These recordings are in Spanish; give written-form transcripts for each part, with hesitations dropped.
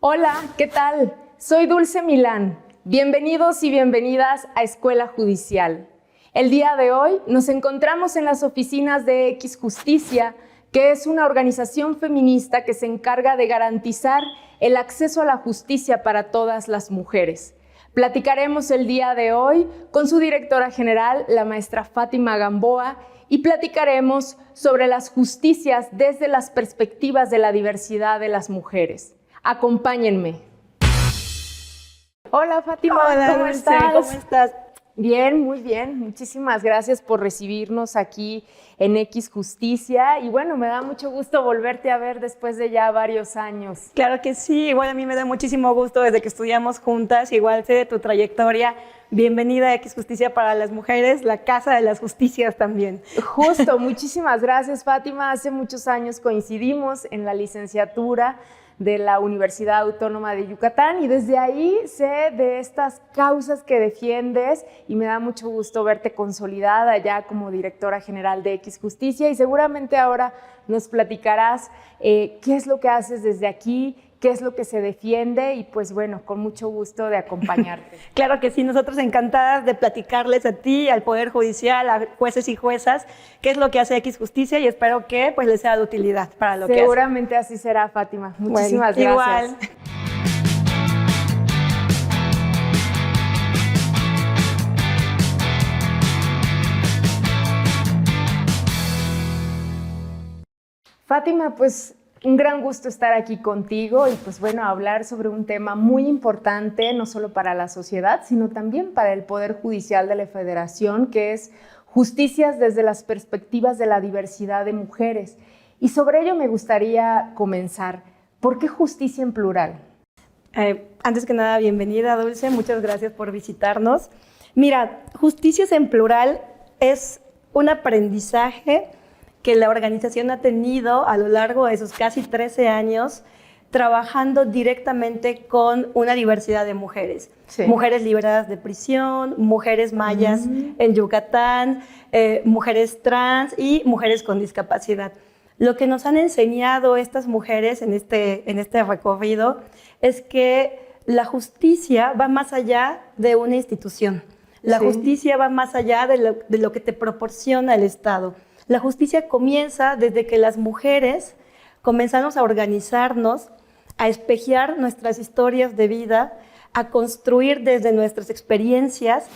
Hola, ¿qué tal? Soy Dulce Milán. Bienvenidos y bienvenidas a Escuela Judicial. El día de hoy nos encontramos en las oficinas de X Justicia, que es una organización feminista que se encarga de garantizar el acceso a la justicia para todas las mujeres. Platicaremos el día de hoy con su directora general, la maestra Fátima Gamboa, y platicaremos sobre las justicias desde las perspectivas de la diversidad de las mujeres. Acompáñenme. Hola Fátima, Hola, ¿cómo Dulce, estás? ¿cómo estás? Bien, muy bien. Muchísimas gracias por recibirnos aquí en X Justicia. Y bueno, me da mucho gusto volverte a ver después de ya varios años. Claro que sí, igual a mí me da muchísimo gusto desde que estudiamos juntas, igual sé de tu trayectoria. Bienvenida a X Justicia para las Mujeres, la casa de las justicias también. Justo, muchísimas gracias Fátima. Hace muchos años coincidimos en la licenciatura de la Universidad Autónoma de Yucatán y desde ahí sé de estas causas que defiendes y me da mucho gusto verte consolidada ya como directora general de X Justicia y seguramente ahora nos platicarás qué es lo que haces desde aquí, qué es lo que se defiende y pues bueno, con mucho gusto de acompañarte. Claro que sí, nosotros encantadas de platicarles a ti, al Poder Judicial, a jueces y juezas, qué es lo que hace X Justicia y espero que pues les sea de utilidad para lo que hacen. Seguramente así será, Fátima. Muchísimas gracias. Igual. Fátima, pues un gran gusto estar aquí contigo y pues bueno, hablar sobre un tema muy importante, no solo para la sociedad, sino también para el Poder Judicial de la Federación, que es justicias desde las perspectivas de la diversidad de mujeres. Y sobre ello me gustaría comenzar. ¿Por qué justicia en plural? Antes que nada, bienvenida, Dulce, muchas gracias por visitarnos. Mira, justicias en plural es un aprendizaje que la organización ha tenido a lo largo de sus casi 13 años trabajando directamente con una diversidad de mujeres. Sí. Mujeres liberadas de prisión, mujeres mayas en Yucatán, mujeres trans y mujeres con discapacidad. Lo que nos han enseñado estas mujeres en este recorrido es que la justicia va más allá de una institución. La justicia va más allá de lo que te proporciona el Estado. La justicia comienza desde que las mujeres comenzamos a organizarnos, a espejear nuestras historias de vida, a construir desde nuestras experiencias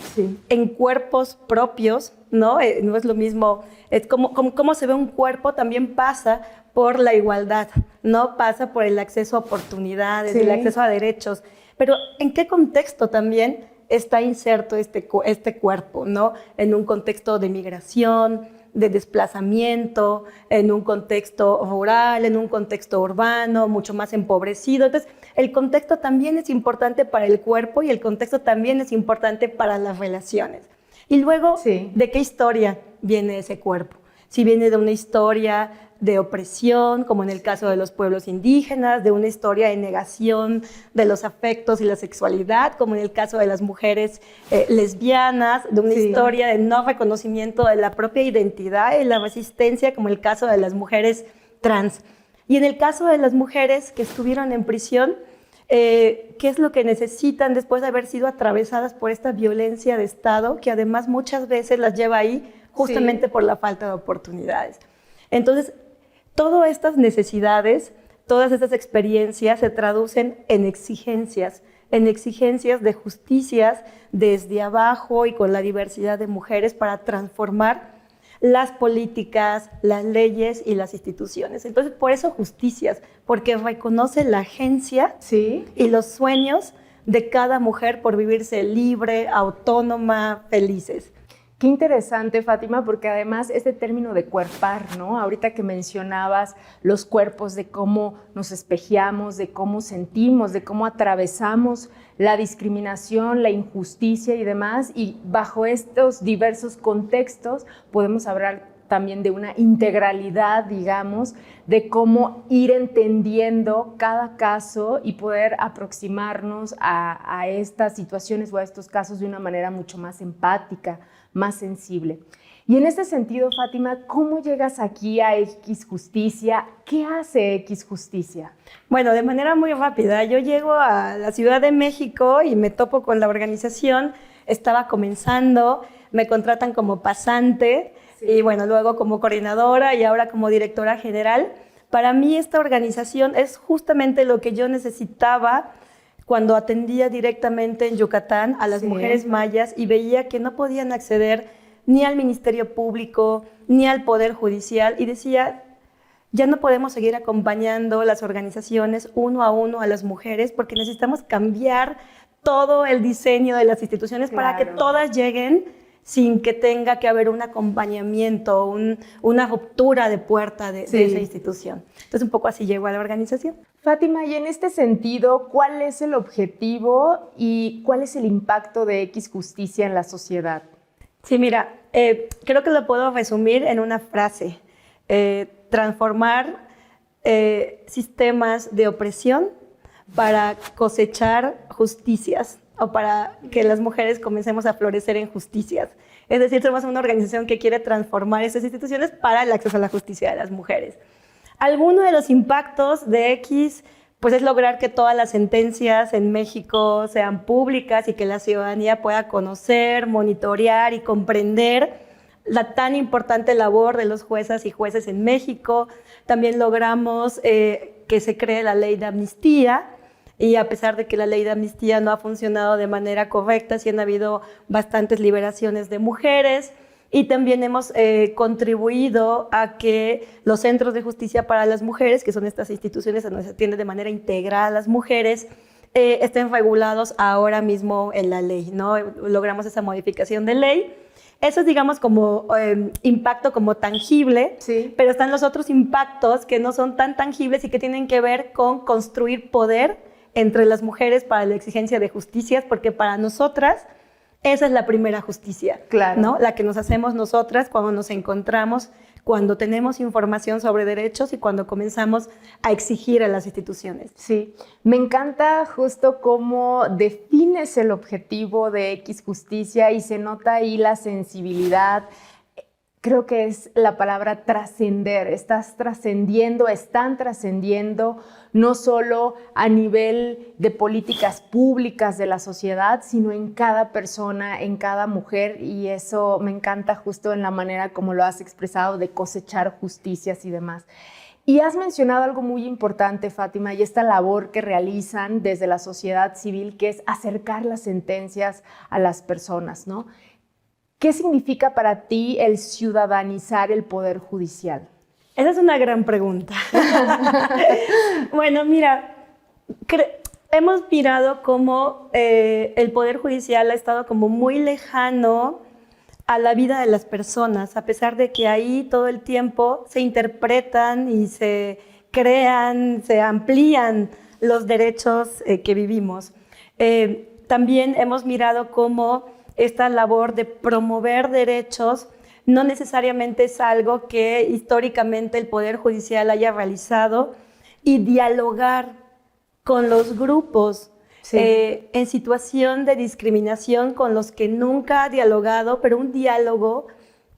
en cuerpos propios, ¿no? No es lo mismo, es como se ve un cuerpo, también pasa por la igualdad, ¿no? Pasa por el acceso a oportunidades, el acceso a derechos. Pero ¿en qué contexto también está inserto este cuerpo, ¿no? En un contexto de migración, de desplazamiento, en un contexto rural, en un contexto urbano, mucho más empobrecido. Entonces, el contexto también es importante para el cuerpo y el contexto también es importante para las relaciones. Y luego, ¿de qué historia viene ese cuerpo? Si viene de una historia de opresión, como en el caso de los pueblos indígenas, de una historia de negación de los afectos y la sexualidad, como en el caso de las mujeres lesbianas, de una historia de no reconocimiento de la propia identidad y la resistencia, como el caso de las mujeres trans. Y en el caso de las mujeres que estuvieron en prisión, ¿qué es lo que necesitan después de haber sido atravesadas por esta violencia de Estado, que además muchas veces las lleva ahí justamente por la falta de oportunidades? Entonces, todas estas necesidades, todas estas experiencias se traducen en exigencias de justicias desde abajo y con la diversidad de mujeres para transformar las políticas, las leyes y las instituciones. Entonces, por eso justicias, porque reconoce la agencia y los sueños de cada mujer por vivirse libre, autónoma, felices. Qué interesante, Fátima, porque además este término de cuerpar, ¿no? Ahorita que mencionabas los cuerpos, de cómo nos espejeamos, de cómo sentimos, de cómo atravesamos la discriminación, la injusticia y demás, y bajo estos diversos contextos podemos hablar también de una integralidad, digamos, de cómo ir entendiendo cada caso y poder aproximarnos a estas situaciones o a estos casos de una manera mucho más empática, más sensible. Y en este sentido, Fátima, ¿cómo llegas aquí a X Justicia? ¿Qué hace X Justicia? Bueno, de manera muy rápida, yo llego a la Ciudad de México y me topo con la organización, estaba comenzando, me contratan como pasante y bueno, luego como coordinadora y ahora como directora general. Para mí esta organización es justamente lo que yo necesitaba cuando atendía directamente en Yucatán a las mujeres mayas y veía que no podían acceder ni al Ministerio Público, ni al Poder Judicial, y decía, ya no podemos seguir acompañando las organizaciones uno a uno a las mujeres porque necesitamos cambiar todo el diseño de las instituciones para que todas lleguen sin que tenga que haber un acompañamiento, una ruptura de puerta de esa institución. Entonces, un poco así llegó a la organización. Fátima, y en este sentido, ¿cuál es el objetivo y cuál es el impacto de X Justicia en la sociedad? Sí, mira, creo que lo puedo resumir en una frase. Transformar sistemas de opresión para cosechar justicias o para que las mujeres comencemos a florecer en justicias. Es decir, somos una organización que quiere transformar esas instituciones para el acceso a la justicia de las mujeres. Alguno de los impactos de X pues es lograr que todas las sentencias en México sean públicas y que la ciudadanía pueda conocer, monitorear y comprender la tan importante labor de los juezas y jueces en México. También logramos que se cree la ley de amnistía, y a pesar de que la ley de amnistía no ha funcionado de manera correcta, sí han habido bastantes liberaciones de mujeres. Y también hemos contribuido a que los centros de justicia para las mujeres, que son estas instituciones en donde se atiende de manera integral a las mujeres, estén regulados ahora mismo en la ley, ¿no? Logramos esa modificación de ley. Eso es, digamos, como impacto como tangible, pero están los otros impactos que no son tan tangibles y que tienen que ver con construir poder entre las mujeres para la exigencia de justicias, porque para nosotras esa es la primera justicia, ¿no? La que nos hacemos nosotras cuando nos encontramos, cuando tenemos información sobre derechos y cuando comenzamos a exigir a las instituciones. Sí, me encanta justo cómo defines el objetivo de X Justicia y se nota ahí la sensibilidad. Creo que es la palabra trascender. Están trascendiendo no solo a nivel de políticas públicas de la sociedad, sino en cada persona, en cada mujer, y eso me encanta justo en la manera como lo has expresado de cosechar justicias y demás. Y has mencionado algo muy importante, Fátima, y esta labor que realizan desde la sociedad civil, que es acercar las sentencias a las personas, ¿no? ¿Qué significa para ti el ciudadanizar el Poder Judicial? Esa es una gran pregunta. Bueno, mira, hemos mirado cómo el Poder Judicial ha estado como muy lejano a la vida de las personas, a pesar de que ahí todo el tiempo se interpretan y se crean, se amplían los derechos que vivimos. También hemos mirado cómo esta labor de promover derechos no necesariamente es algo que históricamente el Poder Judicial haya realizado, y dialogar con los grupos en situación de discriminación con los que nunca ha dialogado, pero un diálogo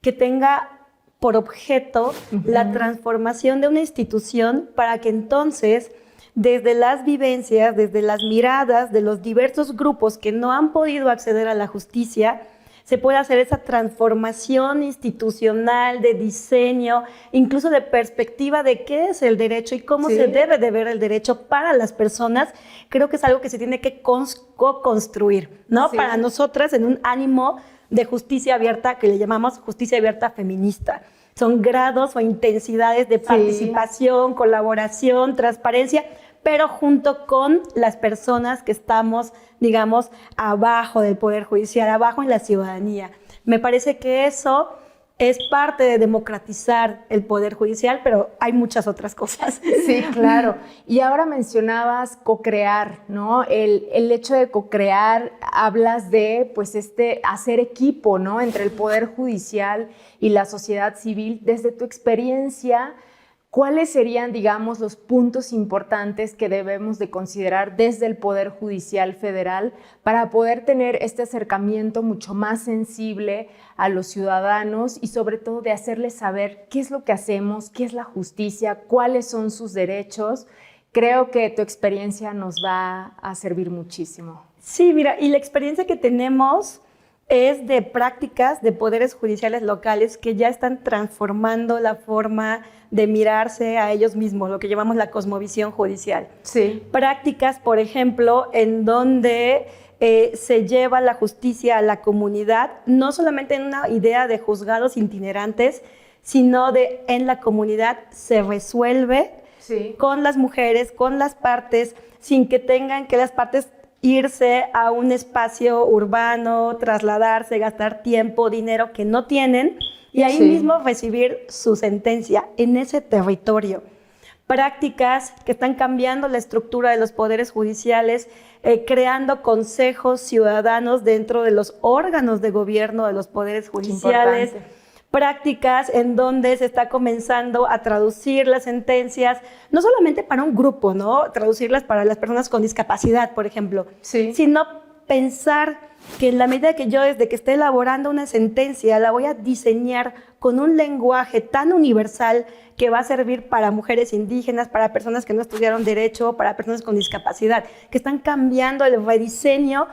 que tenga por objeto la transformación de una institución para que entonces, desde las vivencias, desde las miradas de los diversos grupos que no han podido acceder a la justicia, se puede hacer esa transformación institucional, de diseño, incluso de perspectiva de qué es el derecho y cómo se debe de ver el derecho para las personas. Creo que es algo que se tiene que co-construir, ¿no? Para nosotras, en un ánimo de justicia abierta, que le llamamos justicia abierta feminista. Son grados o intensidades de participación, colaboración, transparencia, pero junto con las personas que estamos, digamos, abajo del Poder Judicial, abajo en la ciudadanía. Me parece que eso es parte de democratizar el Poder Judicial, pero hay muchas otras cosas. Sí, claro. Y ahora mencionabas co-crear, ¿no? El hecho de co-crear, hablas de, pues, hacer equipo, ¿no? Entre el Poder Judicial y la sociedad civil. Desde tu experiencia, ¿cuáles serían, digamos, los puntos importantes que debemos de considerar desde el Poder Judicial Federal para poder tener este acercamiento mucho más sensible a los ciudadanos y sobre todo de hacerles saber qué es lo que hacemos, qué es la justicia, cuáles son sus derechos? Creo que tu experiencia nos va a servir muchísimo. Sí, mira, y la experiencia que tenemos es de prácticas de poderes judiciales locales que ya están transformando la forma de mirarse a ellos mismos, lo que llamamos la cosmovisión judicial. Sí. Prácticas, por ejemplo, en donde se lleva la justicia a la comunidad, no solamente en una idea de juzgados itinerantes, sino de en la comunidad se resuelve con las mujeres, con las partes, sin que tengan que las partes irse a un espacio urbano, trasladarse, gastar tiempo, dinero que no tienen y ahí mismo recibir su sentencia en ese territorio. Prácticas que están cambiando la estructura de los poderes judiciales, creando consejos ciudadanos dentro de los órganos de gobierno de los poderes judiciales. Prácticas en donde se está comenzando a traducir las sentencias, no solamente para un grupo, ¿no? Traducirlas para las personas con discapacidad, por ejemplo, sino pensar que en la medida que yo desde que esté elaborando una sentencia la voy a diseñar con un lenguaje tan universal que va a servir para mujeres indígenas, para personas que no estudiaron derecho, para personas con discapacidad, que están cambiando el rediseño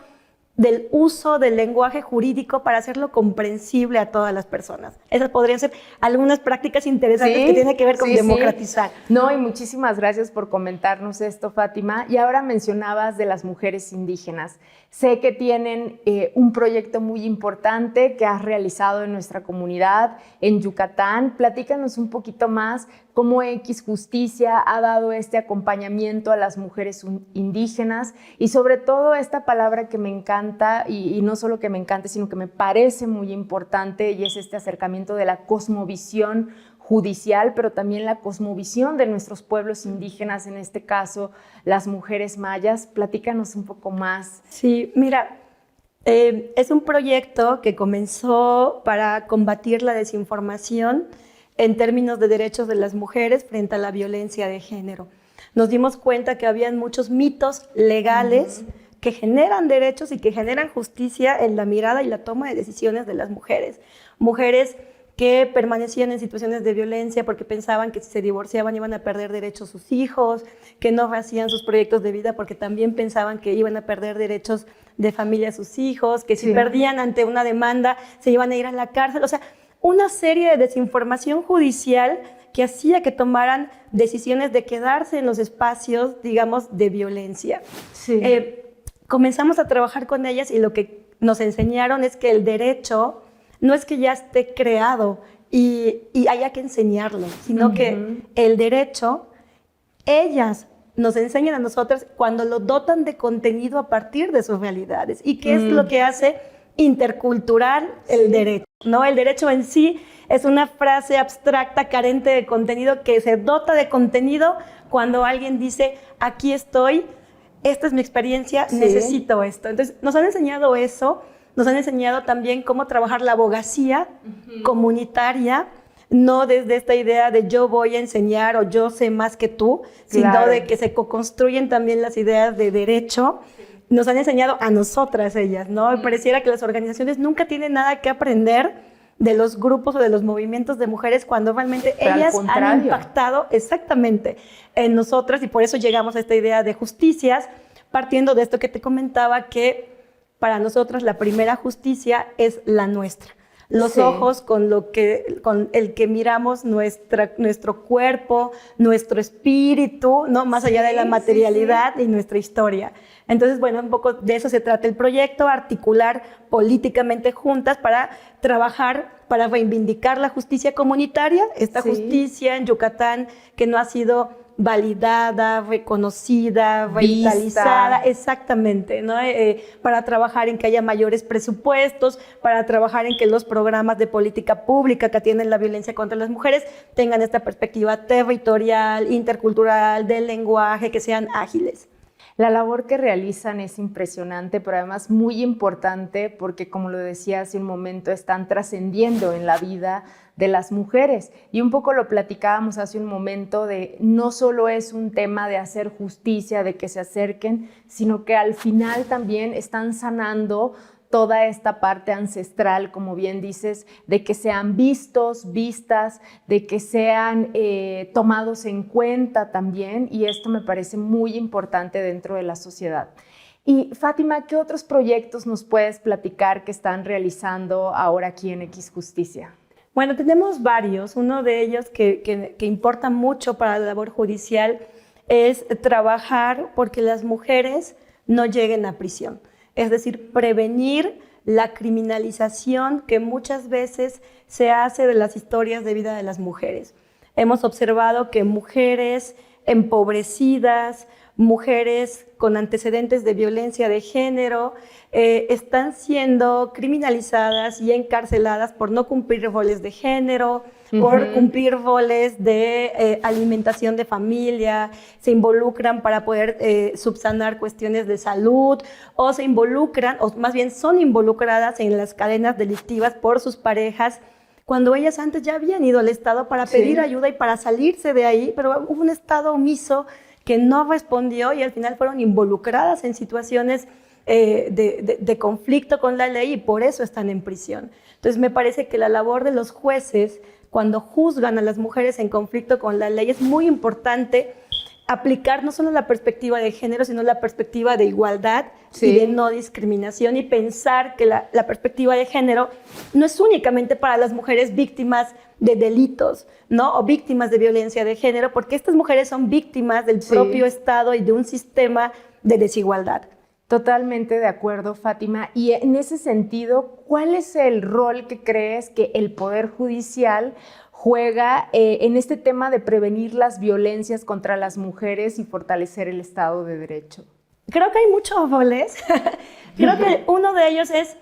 del uso del lenguaje jurídico para hacerlo comprensible a todas las personas. Esas podrían ser algunas prácticas interesantes que tienen que ver con democratizar. No, y muchísimas gracias por comentarnos esto, Fátima. Y ahora mencionabas de las mujeres indígenas. Sé que tienen un proyecto muy importante que has realizado en nuestra comunidad, en Yucatán. Platícanos un poquito más cómo X Justicia ha dado este acompañamiento a las mujeres indígenas y sobre todo esta palabra que me encanta y no solo que me encante, sino que me parece muy importante y es este acercamiento de la cosmovisión judicial, pero también la cosmovisión de nuestros pueblos indígenas, en este caso las mujeres mayas. Platícanos un poco más. Sí, mira, es un proyecto que comenzó para combatir la desinformación en términos de derechos de las mujeres frente a la violencia de género. Nos dimos cuenta que habían muchos mitos legales que generan derechos y que generan justicia en la mirada y la toma de decisiones de las mujeres. Mujeres que permanecían en situaciones de violencia porque pensaban que si se divorciaban iban a perder derechos sus hijos, que no hacían sus proyectos de vida porque también pensaban que iban a perder derechos de familia a sus hijos, que si perdían ante una demanda se iban a ir a la cárcel. O sea, una serie de desinformación judicial que hacía que tomaran decisiones de quedarse en los espacios, digamos, de violencia. Comenzamos a trabajar con ellas y lo que nos enseñaron es que el derecho no es que ya esté creado y haya que enseñarlo, sino que el derecho, ellas nos enseñan a nosotras cuando lo dotan de contenido a partir de sus realidades. ¿Y qué es lo que hace intercultural el derecho? ¿No? El derecho en sí es una frase abstracta, carente de contenido, que se dota de contenido cuando alguien dice, aquí estoy, esta es mi experiencia, necesito esto. Entonces, nos han enseñado eso. Nos han enseñado también cómo trabajar la abogacía comunitaria, no desde esta idea de yo voy a enseñar o yo sé más que tú, sino de que se co-construyen también las ideas de derecho. Nos han enseñado a nosotras ellas, ¿no? Pareciera que las organizaciones nunca tienen nada que aprender de los grupos o de los movimientos de mujeres cuando realmente ellas han impactado exactamente en nosotras y por eso llegamos a esta idea de justicias, partiendo de esto que te comentaba que para nosotras la primera justicia es la nuestra. Los ojos con el que miramos nuestro cuerpo, nuestro espíritu, ¿no? Más allá de la materialidad y nuestra historia. Entonces, bueno, un poco de eso se trata el proyecto, articular políticamente juntas para trabajar, para reivindicar la justicia comunitaria, esta justicia en Yucatán que no ha sido validada, reconocida, revitalizada, exactamente, ¿no? Para trabajar en que haya mayores presupuestos, para trabajar en que los programas de política pública que atienden la violencia contra las mujeres tengan esta perspectiva territorial, intercultural, del lenguaje, que sean ágiles. La labor que realizan es impresionante, pero además muy importante porque, como lo decía hace un momento, están trascendiendo en la vida de las mujeres. Y un poco lo platicábamos hace un momento de no solo es un tema de hacer justicia, de que se acerquen, sino que al final también están sanando toda esta parte ancestral, como bien dices, de que sean vistos, vistas, de que sean tomados en cuenta también, y esto me parece muy importante dentro de la sociedad. Y Fátima, ¿qué otros proyectos nos puedes platicar que están realizando ahora aquí en X Justicia? Bueno, tenemos varios. Uno de ellos que importa mucho para la labor judicial es trabajar porque las mujeres no lleguen a prisión. Es decir, prevenir la criminalización que muchas veces se hace de las historias de vida de las mujeres. Hemos observado que mujeres empobrecidas, mujeres con antecedentes de violencia de género, están siendo criminalizadas y encarceladas por no cumplir roles de género, por cumplir roles de alimentación de familia, se involucran para poder subsanar cuestiones de salud, o se involucran, o más bien son involucradas en las cadenas delictivas por sus parejas, cuando ellas antes ya habían ido al Estado para pedir ayuda y para salirse de ahí, pero hubo un Estado omiso que no respondió y al final fueron involucradas en situaciones de conflicto con la ley y por eso están en prisión. Entonces me parece que la labor de los jueces cuando juzgan a las mujeres en conflicto con la ley es muy importante aplicar no solo la perspectiva de género, sino la perspectiva de igualdad y de no discriminación, y pensar que la perspectiva de género no es únicamente para las mujeres víctimas de delitos, ¿no? O víctimas de violencia de género, porque estas mujeres son víctimas del propio Estado y de un sistema de desigualdad. Totalmente de acuerdo, Fátima. Y en ese sentido, ¿cuál es el rol que crees que el Poder Judicial juega en este tema de prevenir las violencias contra las mujeres y fortalecer el Estado de Derecho? Creo que hay muchos roles. Creo que uno de ellos es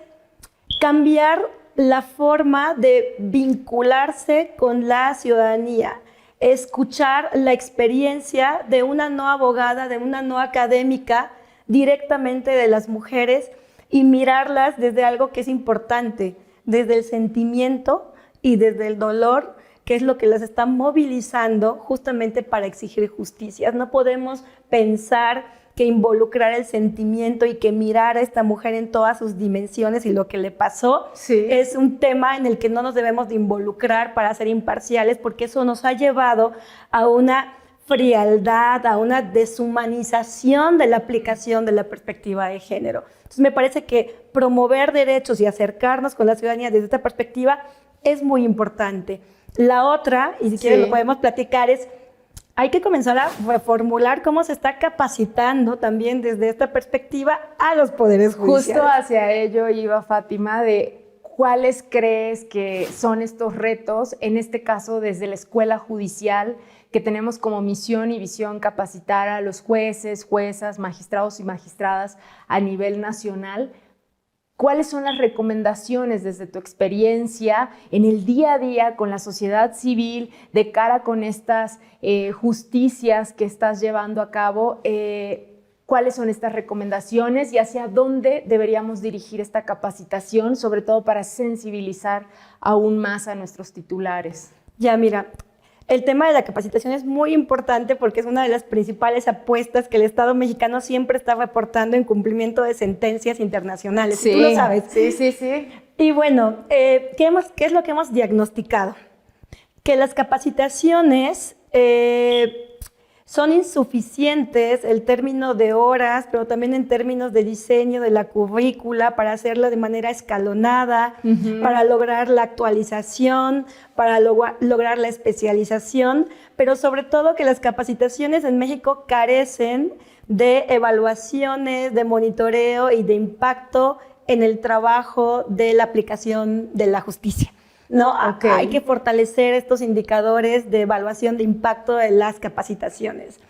cambiar la forma de vincularse con la ciudadanía, escuchar la experiencia de una no abogada, de una no académica, directamente de las mujeres y mirarlas desde algo que es importante, desde el sentimiento y desde el dolor, que es lo que las está movilizando justamente para exigir justicia. No podemos pensar que involucrar el sentimiento y que mirar a esta mujer en todas sus dimensiones y lo que le pasó es un tema en el que no nos debemos de involucrar para ser imparciales, porque eso nos ha llevado a una frialdad, a una deshumanización de la aplicación de la perspectiva de género. Entonces me parece que promover derechos y acercarnos con la ciudadanía desde esta perspectiva es muy importante. La otra, y si quieres lo podemos platicar, es hay que comenzar a reformular cómo se está capacitando también desde esta perspectiva a los poderes judiciales. Justo hacia ello iba, Fátima, de cuáles crees que son estos retos, en este caso desde la escuela judicial, que tenemos como misión y visión capacitar a los jueces, juezas, magistrados y magistradas a nivel nacional. ¿Cuáles son las recomendaciones desde tu experiencia en el día a día con la sociedad civil de cara con estas justicias que estás llevando a cabo? ¿Cuáles son estas recomendaciones y hacia dónde deberíamos dirigir esta capacitación, sobre todo para sensibilizar aún más a nuestros titulares? Ya, mira, el tema de la capacitación es muy importante porque es una de las principales apuestas que el Estado mexicano siempre está reportando en cumplimiento de sentencias internacionales. Sí, tú lo sabes. Sí. Y bueno, ¿qué es lo que hemos diagnosticado? Que las capacitaciones son insuficientes en términos de horas, pero también en términos de diseño de la currícula para hacerlo de manera escalonada, para lograr la actualización, para lograr la especialización, pero sobre todo que las capacitaciones en México carecen de evaluaciones, de monitoreo y de impacto en el trabajo de la aplicación de la justicia. No, hay que fortalecer estos indicadores de evaluación de impacto de las capacitaciones.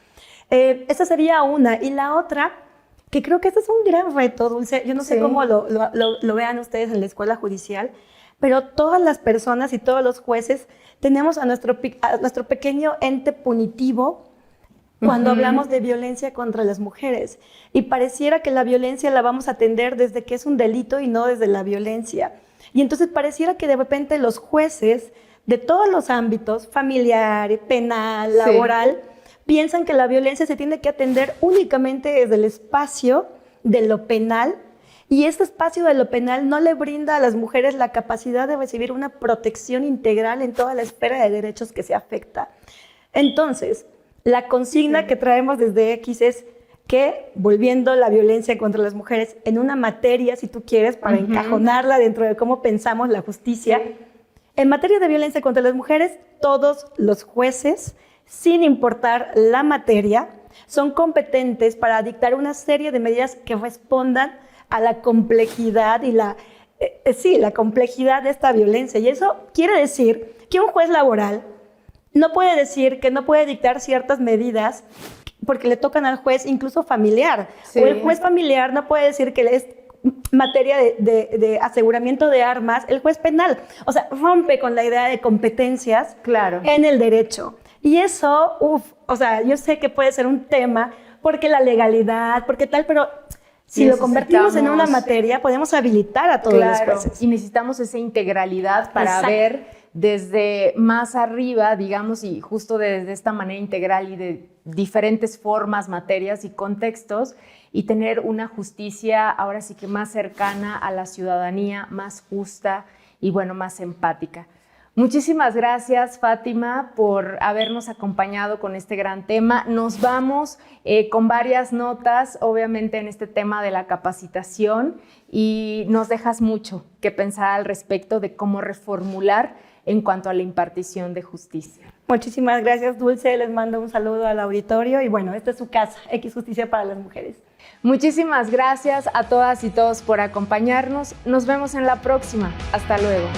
Esa sería una. Y la otra, que creo que este es un gran reto, Dulce, yo no sé cómo lo vean ustedes en la escuela judicial, pero todas las personas y todos los jueces tenemos a nuestro pequeño ente punitivo cuando hablamos de violencia contra las mujeres. Y pareciera que la violencia la vamos a atender desde que es un delito y no desde la violencia. Y entonces pareciera que de repente los jueces de todos los ámbitos, familiar, penal, laboral, piensan que la violencia se tiene que atender únicamente desde el espacio de lo penal, y este espacio de lo penal no le brinda a las mujeres la capacidad de recibir una protección integral en toda la esfera de derechos que se afecta. Entonces, la consigna que traemos desde X es que, volviendo la violencia contra las mujeres en una materia, si tú quieres, para encajonarla dentro de cómo pensamos la justicia, en materia de violencia contra las mujeres, todos los jueces, sin importar la materia, son competentes para dictar una serie de medidas que respondan a la complejidad y la complejidad de esta violencia. Y eso quiere decir que un juez laboral no puede decir que no puede dictar ciertas medidas porque le tocan al juez incluso familiar. O el juez familiar no puede decir que es materia de aseguramiento de armas el juez penal. O sea, rompe con la idea de competencias en el derecho. Y eso, o sea, yo sé que puede ser un tema porque la legalidad, porque tal, pero si lo convertimos en una materia, podemos habilitar a todos los jueces. Y necesitamos esa integralidad para ver desde más arriba, digamos, y justo desde esta manera integral y de diferentes formas, materias y contextos, y tener una justicia ahora sí que más cercana a la ciudadanía, más justa y, bueno, más empática. Muchísimas gracias, Fátima, por habernos acompañado con este gran tema. Nos vamos con varias notas, obviamente, en este tema de la capacitación, y nos dejas mucho que pensar al respecto de cómo reformular en cuanto a la impartición de justicia. Muchísimas gracias, Dulce. Les mando un saludo al auditorio y, bueno, esta es su casa, X Justicia para las Mujeres. Muchísimas gracias a todas y todos por acompañarnos. Nos vemos en la próxima. Hasta luego.